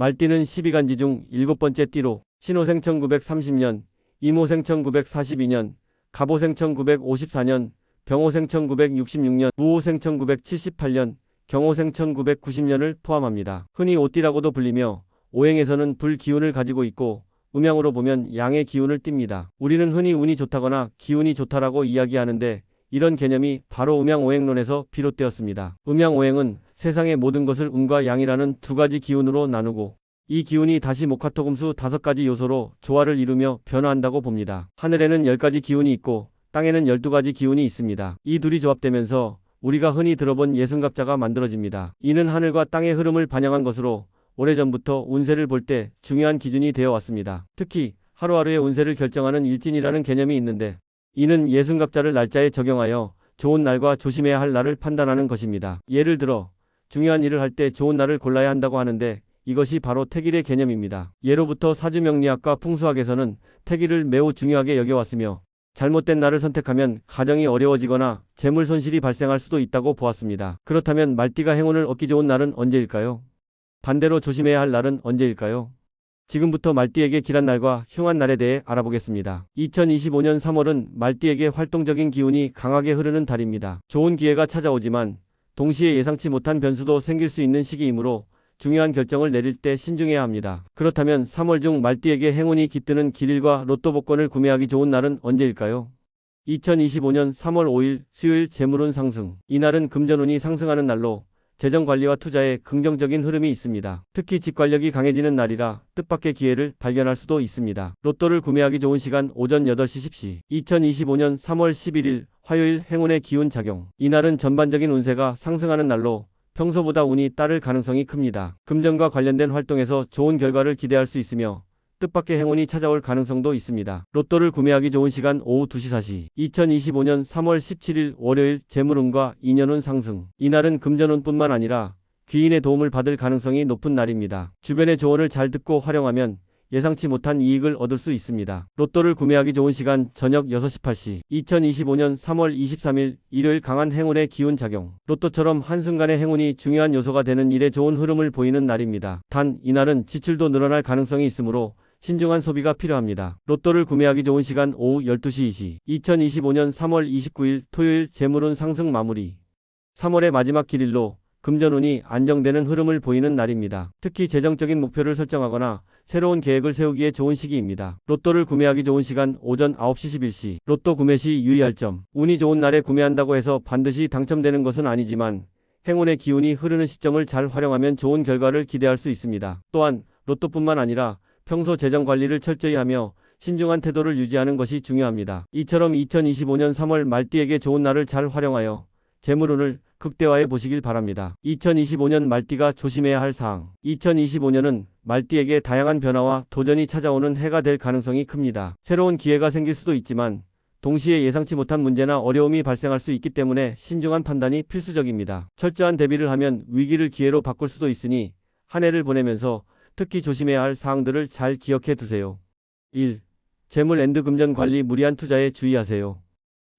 말띠는 12간지 중 7번째 띠로 신호생 1930년, 임호생 1942년, 갑오생 1954년, 병호생 1966년, 무호생 1978년, 경호생 1990년을 포함합니다. 흔히 오띠라고도 불리며 오행에서는 불 기운을 가지고 있고 음양으로 보면 양의 기운을 띱니다. 우리는 흔히 운이 좋다거나 기운이 좋다라고 이야기하는데 이런 개념이 바로 음양오행론에서 비롯되었습니다. 음양오행은 세상의 모든 것을 운과 양이라는 두 가지 기운으로 나누고 이 기운이 다시 목화토금수 5가지 요소로 조화를 이루며 변화한다고 봅니다. 하늘에는 10가지 기운이 있고 땅에는 12가지 기운이 있습니다. 이 둘이 조합되면서 우리가 흔히 들어본 예순갑자가 만들어집니다. 이는 하늘과 땅의 흐름을 반영한 것으로 오래전부터 운세를 볼 때 중요한 기준이 되어 왔습니다. 특히 하루하루의 운세를 결정하는 일진이라는 개념이 있는데 이는 예순갑자를 날짜에 적용하여 좋은 날과 조심해야 할 날을 판단하는 것입니다. 예를 들어 중요한 일을 할 때 좋은 날을 골라야 한다고 하는데 이것이 바로 태길의 개념입니다. 예로부터 사주명리학과 풍수학에서는 태길을 매우 중요하게 여겨왔으며 잘못된 날을 선택하면 가정이 어려워지거나 재물 손실이 발생할 수도 있다고 보았습니다. 그렇다면 말띠가 행운을 얻기 좋은 날은 언제일까요? 반대로 조심해야 할 날은 언제일까요? 지금부터 말띠에게 길한 날과 흉한 날에 대해 알아보겠습니다. 2025년 3월은 말띠에게 활동적인 기운이 강하게 흐르는 달입니다. 좋은 기회가 찾아오지만 동시에 예상치 못한 변수도 생길 수 있는 시기이므로 중요한 결정을 내릴 때 신중해야 합니다. 그렇다면 3월 중 말띠에게 행운이 깃드는 길일과 로또 복권을 구매하기 좋은 날은 언제일까요? 2025년 3월 5일 수요일 재물운 상승. 이날은 금전운이 상승하는 날로 재정관리와 투자에 긍정적인 흐름이 있습니다. 특히 집관력이 강해지는 날이라 뜻밖의 기회를 발견할 수도 있습니다. 로또를 구매하기 좋은 시간 오전 8시 10시. 2025년 3월 11일 화요일 행운의 기운 작용. 이날은 전반적인 운세가 상승하는 날로 평소보다 운이 따를 가능성이 큽니다. 금전과 관련된 활동에서 좋은 결과를 기대할 수 있으며 뜻밖의 행운이 찾아올 가능성도 있습니다. 로또를 구매하기 좋은 시간 오후 2시 4시. 2025년 3월 17일 월요일 재물운과 인연운 상승. 이날은 금전운뿐만 아니라 귀인의 도움을 받을 가능성이 높은 날입니다. 주변의 조언을 잘 듣고 활용하면 예상치 못한 이익을 얻을 수 있습니다. 로또를 구매하기 좋은 시간 저녁 6시 8시. 2025년 3월 23일 일요일 강한 행운의 기운 작용. 로또처럼 한순간의 행운이 중요한 요소가 되는 일에 좋은 흐름을 보이는 날입니다. 단 이날은 지출도 늘어날 가능성이 있으므로 신중한 소비가 필요합니다. 로또를 구매하기 좋은 시간 오후 12시 2시. 2025년 3월 29일 토요일 재물운 상승 마무리. 3월의 마지막 길일로 금전운이 안정되는 흐름을 보이는 날입니다. 특히 재정적인 목표를 설정하거나 새로운 계획을 세우기에 좋은 시기입니다. 로또를 구매하기 좋은 시간 오전 9시 11시. 로또 구매 시 유의할 점. 운이 좋은 날에 구매한다고 해서 반드시 당첨되는 것은 아니지만 행운의 기운이 흐르는 시점을 잘 활용하면 좋은 결과를 기대할 수 있습니다. 또한 로또뿐만 아니라 평소 재정 관리를 철저히 하며 신중한 태도를 유지하는 것이 중요합니다. 이처럼 2025년 3월 말띠에게 좋은 날을 잘 활용하여 재물운을 극대화해 보시길 바랍니다. 2025년 말띠가 조심해야 할 사항. 2025년은 말띠에게 다양한 변화와 도전이 찾아오는 해가 될 가능성이 큽니다. 새로운 기회가 생길 수도 있지만 동시에 예상치 못한 문제나 어려움이 발생할 수 있기 때문에 신중한 판단이 필수적입니다. 철저한 대비를 하면 위기를 기회로 바꿀 수도 있으니 한 해를 보내면서 특히 조심해야 할 사항들을 잘 기억해 두세요. 1. 재물 앤드 금전 관리 무리한 투자에 주의하세요.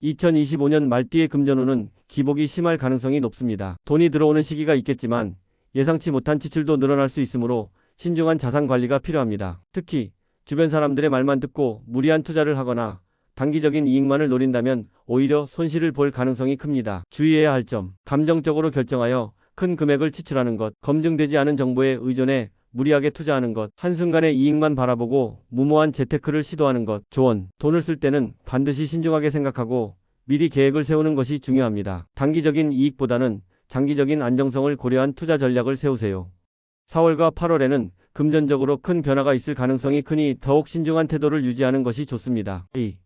2025년 말띠의 금전운은 기복이 심할 가능성이 높습니다. 돈이 들어오는 시기가 있겠지만 예상치 못한 지출도 늘어날 수 있으므로 신중한 자산 관리가 필요합니다. 특히 주변 사람들의 말만 듣고 무리한 투자를 하거나 단기적인 이익만을 노린다면 오히려 손실을 볼 가능성이 큽니다. 주의해야 할 점. 감정적으로 결정하여 큰 금액을 지출하는 것. 검증되지 않은 정보에 의존해 무리하게 투자하는 것. 한순간의 이익만 바라보고 무모한 재테크를 시도하는 것. 조언. 돈을 쓸 때는 반드시 신중하게 생각하고 미리 계획을 세우는 것이 중요합니다. 단기적인 이익보다는 장기적인 안정성을 고려한 투자 전략을 세우세요. 4월과 8월에는 금전적으로 큰 변화가 있을 가능성이 크니 더욱 신중한 태도를 유지하는 것이 좋습니다. 2.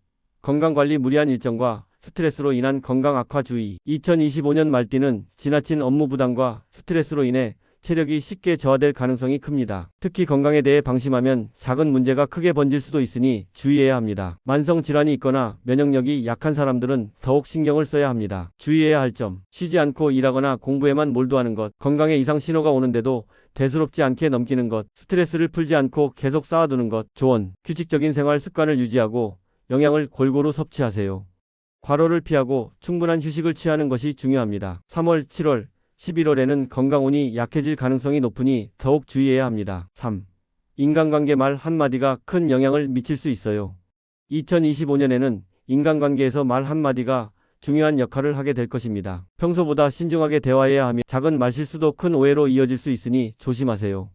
건강관리 무리한 일정과 스트레스로 인한 건강 악화 주의. 2025년 말띠는 지나친 업무 부담과 스트레스로 인해 체력이 쉽게 저하될 가능성이 큽니다. 특히 건강에 대해 방심하면 작은 문제가 크게 번질 수도 있으니 주의해야 합니다. 만성 질환이 있거나 면역력이 약한 사람들은 더욱 신경을 써야 합니다. 주의해야 할 점. 쉬지 않고 일하거나 공부에만 몰두하는 것. 건강에 이상 신호가 오는데도 대수롭지 않게 넘기는 것. 스트레스를 풀지 않고 계속 쌓아두는 것. 조언. 규칙적인 생활 습관을 유지하고 영양을 골고루 섭취하세요. 과로를 피하고 충분한 휴식을 취하는 것이 중요합니다. 3월, 7월 11월에는 건강운이 약해질 가능성이 높으니 더욱 주의해야 합니다. 3. 인간관계 말 한마디가 큰 영향을 미칠 수 있어요. 2025년에는 인간관계에서 말 한마디가 중요한 역할을 하게 될 것입니다. 평소보다 신중하게 대화해야 하며 작은 말실수도 큰 오해로 이어질 수 있으니 조심하세요.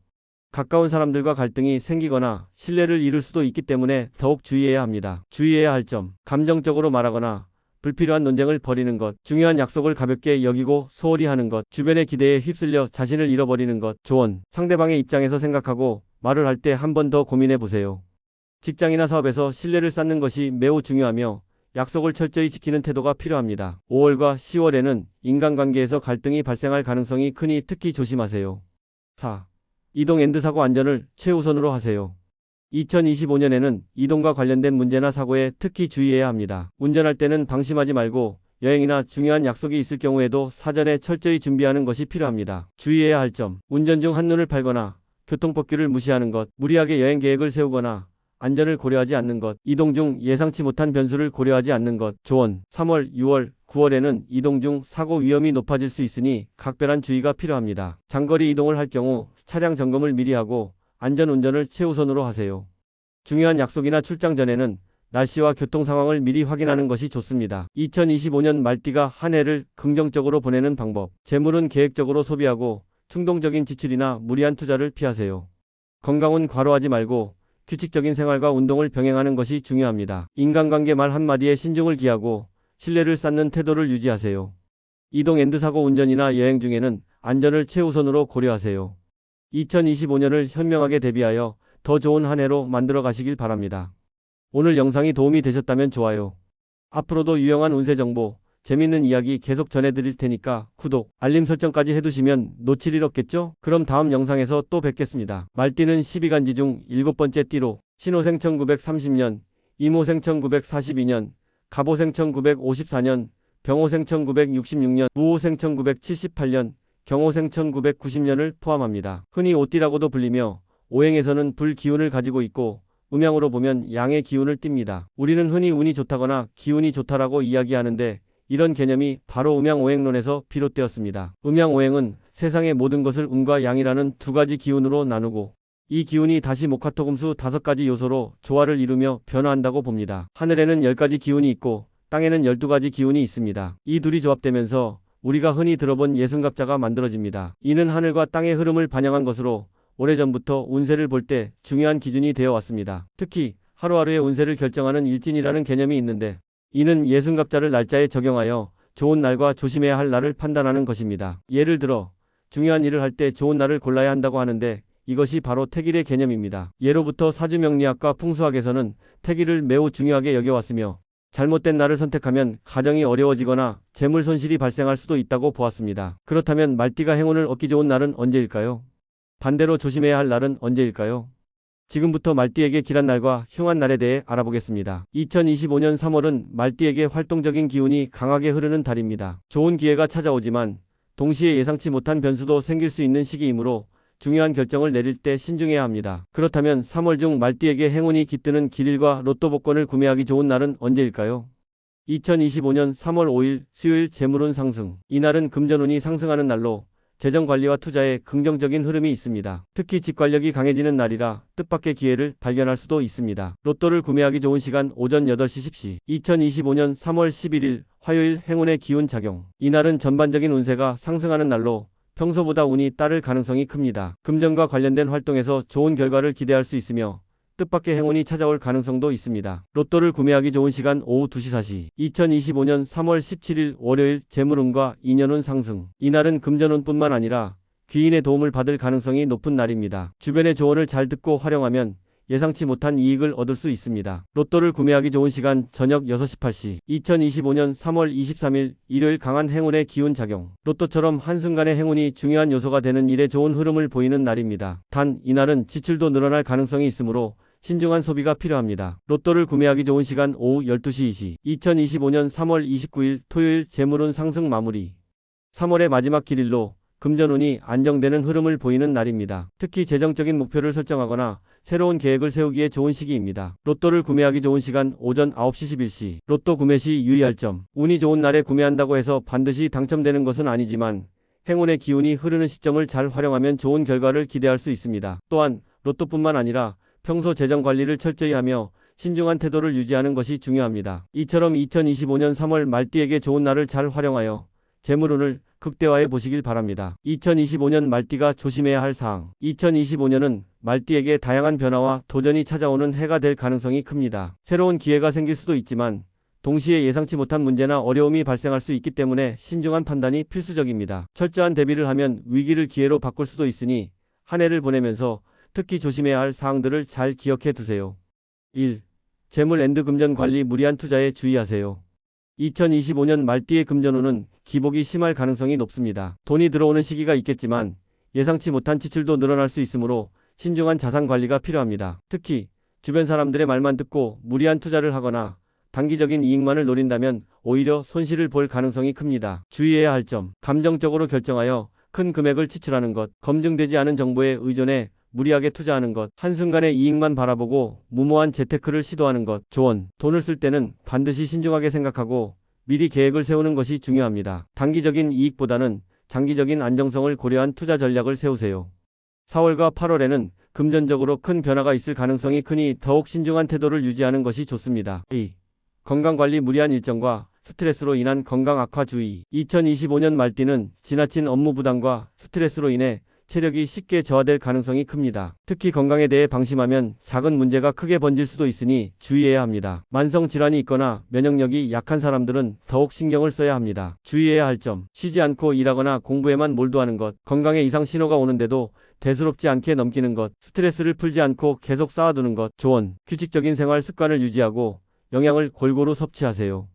가까운 사람들과 갈등이 생기거나 신뢰를 잃을 수도 있기 때문에 더욱 주의해야 합니다. 주의해야 할 점, 감정적으로 말하거나 불필요한 논쟁을 벌이는 것, 중요한 약속을 가볍게 여기고 소홀히 하는 것, 주변의 기대에 휩쓸려 자신을 잃어버리는 것. 조언, 상대방의 입장에서 생각하고 말을 할 때 한 번 더 고민해 보세요. 직장이나 사업에서 신뢰를 쌓는 것이 매우 중요하며 약속을 철저히 지키는 태도가 필요합니다. 5월과 10월에는 인간관계에서 갈등이 발생할 가능성이 크니 특히 조심하세요. 4. 이동 앤드 사고 안전을 최우선으로 하세요. 2025년에는 이동과 관련된 문제나 사고에 특히 주의해야 합니다. 운전할 때는 방심하지 말고 여행이나 중요한 약속이 있을 경우에도 사전에 철저히 준비하는 것이 필요합니다. 주의해야 할 점, 운전 중 한눈을 팔거나 교통법규를 무시하는 것, 무리하게 여행 계획을 세우거나 안전을 고려하지 않는 것, 이동 중 예상치 못한 변수를 고려하지 않는 것. 조언, 3월, 6월, 9월에는 이동 중 사고 위험이 높아질 수 있으니 각별한 주의가 필요합니다. 장거리 이동을 할 경우 차량 점검을 미리 하고 안전운전을 최우선으로 하세요. 중요한 약속이나 출장 전에는 날씨와 교통 상황을 미리 확인하는 것이 좋습니다. 2025년 말띠가 한 해를 긍정적으로 보내는 방법. 재물은 계획적으로 소비하고 충동적인 지출이나 무리한 투자를 피하세요. 건강은 과로하지 말고 규칙적인 생활과 운동을 병행하는 것이 중요합니다. 인간관계 말 한마디에 신중을 기하고 신뢰를 쌓는 태도를 유지하세요. 이동 앤드 사고 운전이나 여행 중에는 안전을 최우선으로 고려하세요. 2025년을 현명하게 대비하여 더 좋은 한 해로 만들어 가시길 바랍니다. 오늘 영상이 도움이 되셨다면 좋아요. 앞으로도 유용한 운세 정보, 재밌는 이야기 계속 전해드릴 테니까 구독, 알림 설정까지 해두시면 놓칠 일 없겠죠? 그럼 다음 영상에서 또 뵙겠습니다. 말띠는 12간지 중 7번째 띠로 신호생 1930년, 임호생 1942년, 갑오생 1954년, 병오생 1966년, 무오생 1978년, 경오생 1990년을 포함합니다. 흔히 오띠라고도 불리며 오행에서는 불 기운을 가지고 있고 음양으로 보면 양의 기운을 띱니다. 우리는 흔히 운이 좋다거나 기운이 좋다라고 이야기하는데 이런 개념이 바로 음양오행론에서 비롯되었습니다. 음양오행은 세상의 모든 것을 운과 양이라는 두 가지 기운으로 나누고 이 기운이 다시 목화토금수 5가지 요소로 조화를 이루며 변화한다고 봅니다. 하늘에는 10가지 기운이 있고 땅에는 12가지 기운이 있습니다. 이 둘이 조합되면서 우리가 흔히 들어본 예순갑자가 만들어집니다. 이는 하늘과 땅의 흐름을 반영한 것으로 오래전부터 운세를 볼 때 중요한 기준이 되어 왔습니다. 특히 하루하루의 운세를 결정하는 일진이라는 개념이 있는데 이는 예순갑자를 날짜에 적용하여 좋은 날과 조심해야 할 날을 판단하는 것입니다. 예를 들어 중요한 일을 할 때 좋은 날을 골라야 한다고 하는데 이것이 바로 태길의 개념입니다. 예로부터 사주명리학과 풍수학에서는 태길을 매우 중요하게 여겨왔으며 잘못된 날을 선택하면 가정이 어려워지거나 재물 손실이 발생할 수도 있다고 보았습니다. 그렇다면 말띠가 행운을 얻기 좋은 날은 언제일까요? 반대로 조심해야 할 날은 언제일까요? 지금부터 말띠에게 길한 날과 흉한 날에 대해 알아보겠습니다. 2025년 3월은 말띠에게 활동적인 기운이 강하게 흐르는 달입니다. 좋은 기회가 찾아오지만 동시에 예상치 못한 변수도 생길 수 있는 시기이므로 중요한 결정을 내릴 때 신중해야 합니다. 그렇다면 3월 중 말띠에게 행운이 깃드는 길일과 로또 복권을 구매하기 좋은 날은 언제일까요? 2025년 3월 5일 수요일 재물운 상승. 이날은 금전운이 상승하는 날로 재정관리와 투자에 긍정적인 흐름이 있습니다. 특히 집관력이 강해지는 날이라 뜻밖의 기회를 발견할 수도 있습니다. 로또를 구매하기 좋은 시간 오전 8시 10시. 2025년 3월 11일 화요일 행운의 기운 작용. 이날은 전반적인 운세가 상승하는 날로 평소보다 운이 따를 가능성이 큽니다. 금전과 관련된 활동에서 좋은 결과를 기대할 수 있으며 뜻밖의 행운이 찾아올 가능성도 있습니다. 로또를 구매하기 좋은 시간 오후 2시 4시. 2025년 3월 17일 월요일 재물운과 인연운 상승. 이날은 금전운뿐만 아니라 귀인의 도움을 받을 가능성이 높은 날입니다. 주변의 조언을 잘 듣고 활용하면 예상치 못한 이익을 얻을 수 있습니다. 로또를 구매하기 좋은 시간 저녁 6시 8시. 2025년 3월 23일 일요일 강한 행운의 기운 작용. 로또처럼 한순간의 행운이 중요한 요소가 되는 일에 좋은 흐름을 보이는 날입니다. 단 이날은 지출도 늘어날 가능성이 있으므로 신중한 소비가 필요합니다. 로또를 구매하기 좋은 시간 오후 12시 2시. 2025년 3월 29일 토요일 재물운 상승 마무리. 3월의 마지막 길일로 금전운이 안정되는 흐름을 보이는 날입니다. 특히 재정적인 목표를 설정하거나 새로운 계획을 세우기에 좋은 시기입니다. 로또를 구매하기 좋은 시간 오전 9시 11시. 로또 구매 시 유의할 점. 운이 좋은 날에 구매한다고 해서 반드시 당첨되는 것은 아니지만 행운의 기운이 흐르는 시점을 잘 활용하면 좋은 결과를 기대할 수 있습니다. 또한 로또뿐만 아니라 평소 재정 관리를 철저히 하며 신중한 태도를 유지하는 것이 중요합니다. 이처럼 2025년 3월 말띠에게 좋은 날을 잘 활용하여 재물운을 극대화해 보시길 바랍니다. 2025년 말띠가 조심해야 할 사항. 2025년은 말띠에게 다양한 변화와 도전이 찾아오는 해가 될 가능성이 큽니다. 새로운 기회가 생길 수도 있지만 동시에 예상치 못한 문제나 어려움이 발생할 수 있기 때문에 신중한 판단이 필수적입니다. 철저한 대비를 하면 위기를 기회로 바꿀 수도 있으니 한 해를 보내면서 특히 조심해야 할 사항들을 잘 기억해 두세요. 1. 재물 앤드 금전 관리 무리한 투자에 주의하세요. 2025년 말띠의 금전운은 기복이 심할 가능성이 높습니다. 돈이 들어오는 시기가 있겠지만 예상치 못한 지출도 늘어날 수 있으므로 신중한 자산 관리가 필요합니다. 특히 주변 사람들의 말만 듣고 무리한 투자를 하거나 단기적인 이익만을 노린다면 오히려 손실을 볼 가능성이 큽니다. 주의해야 할 점. 감정적으로 결정하여 큰 금액을 지출하는 것, 검증되지 않은 정보에 의존해 무리하게 투자하는 것, 한순간의 이익만 바라보고 무모한 재테크를 시도하는 것. 조언. 돈을 쓸 때는 반드시 신중하게 생각하고 미리 계획을 세우는 것이 중요합니다. 단기적인 이익보다는 장기적인 안정성을 고려한 투자 전략을 세우세요. 4월과 8월에는 금전적으로 큰 변화가 있을 가능성이 크니 더욱 신중한 태도를 유지하는 것이 좋습니다. 2. 건강관리 무리한 일정과 스트레스로 인한 건강 악화 주의. 2025년 말띠는 지나친 업무 부담과 스트레스로 인해 체력이 쉽게 저하될 가능성이 큽니다. 특히 건강에 대해 방심하면 작은 문제가 크게 번질 수도 있으니 주의해야 합니다. 만성 질환이 있거나 면역력이 약한 사람들은 더욱 신경을 써야 합니다. 주의해야 할 점. 쉬지 않고 일하거나 공부에만 몰두하는 것, 건강에 이상 신호가 오는데도 대수롭지 않게 넘기는 것, 스트레스를 풀지 않고 계속 쌓아두는 것. 조언. 규칙적인 생활 습관을 유지하고 영양을 골고루 섭취하세요.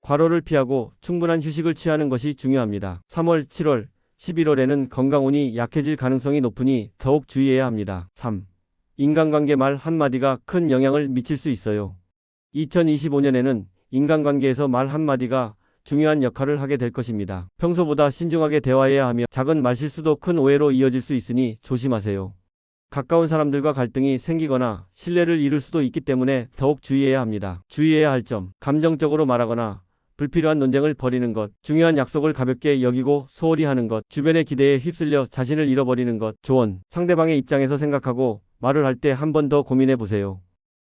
과로를 피하고 충분한 휴식을 취하는 것이 중요합니다. 3월, 7월, 11월에는 건강운이 약해질 가능성이 높으니 더욱 주의해야 합니다. 3. 인간관계 말 한마디가 큰 영향을 미칠 수 있어요. 2025년에는 인간관계에서 말 한마디가 중요한 역할을 하게 될 것입니다. 평소보다 신중하게 대화해야 하며 작은 말실수도 큰 오해로 이어질 수 있으니 조심하세요. 가까운 사람들과 갈등이 생기거나 신뢰를 잃을 수도 있기 때문에 더욱 주의해야 합니다. 주의해야 할 점. 감정적으로 말하거나 불필요한 논쟁을 벌이는 것, 중요한 약속을 가볍게 여기고 소홀히 하는 것, 주변의 기대에 휩쓸려 자신을 잃어버리는 것. 조언. 상대방의 입장에서 생각하고 말을 할 때 한 번 더 고민해 보세요.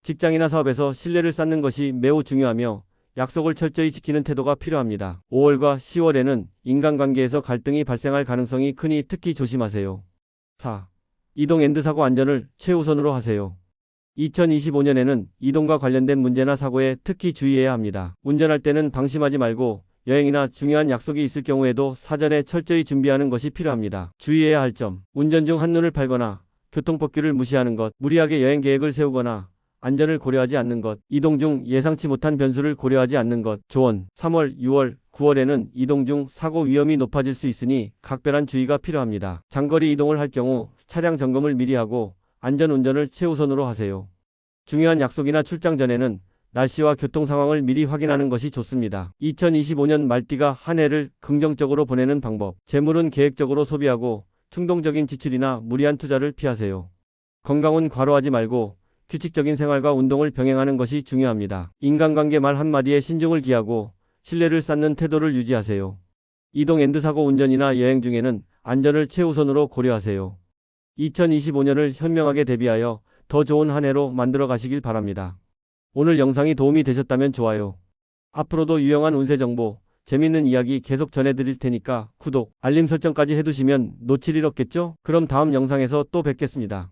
직장이나 사업에서 신뢰를 쌓는 것이 매우 중요하며 약속을 철저히 지키는 태도가 필요합니다. 5월과 10월에는 인간관계에서 갈등이 발생할 가능성이 크니 특히 조심하세요. 4. 이동 앤드 사고 안전을 최우선으로 하세요. 2025년에는 이동과 관련된 문제나 사고에 특히 주의해야 합니다. 운전할 때는 방심하지 말고 여행이나 중요한 약속이 있을 경우에도 사전에 철저히 준비하는 것이 필요합니다. 주의해야 할 점. 운전 중 한눈을 팔거나 교통법규를 무시하는 것, 무리하게 여행 계획을 세우거나 안전을 고려하지 않는 것, 이동 중 예상치 못한 변수를 고려하지 않는 것. 조언. 3월, 6월, 9월에는 이동 중 사고 위험이 높아질 수 있으니 각별한 주의가 필요합니다. 장거리 이동을 할 경우 차량 점검을 미리 하고 안전운전을 최우선으로 하세요. 중요한 약속이나 출장 전에는 날씨와 교통 상황을 미리 확인하는 것이 좋습니다. 2025년 말띠가 한 해를 긍정적으로 보내는 방법. 재물은 계획적으로 소비하고 충동적인 지출이나 무리한 투자를 피하세요. 건강은 과로하지 말고 규칙적인 생활과 운동을 병행하는 것이 중요합니다. 인간관계 말 한마디에 신중을 기하고 신뢰를 쌓는 태도를 유지하세요. 이동 앤드 사고 운전이나 여행 중에는 안전을 최우선으로 고려하세요. 2025년을 현명하게 대비하여 더 좋은 한 해로 만들어 가시길 바랍니다. 오늘 영상이 도움이 되셨다면 좋아요. 앞으로도 유용한 운세 정보, 재밌는 이야기 계속 전해드릴 테니까 구독, 알림 설정까지 해두시면 놓칠 일 없겠죠? 그럼 다음 영상에서 또 뵙겠습니다.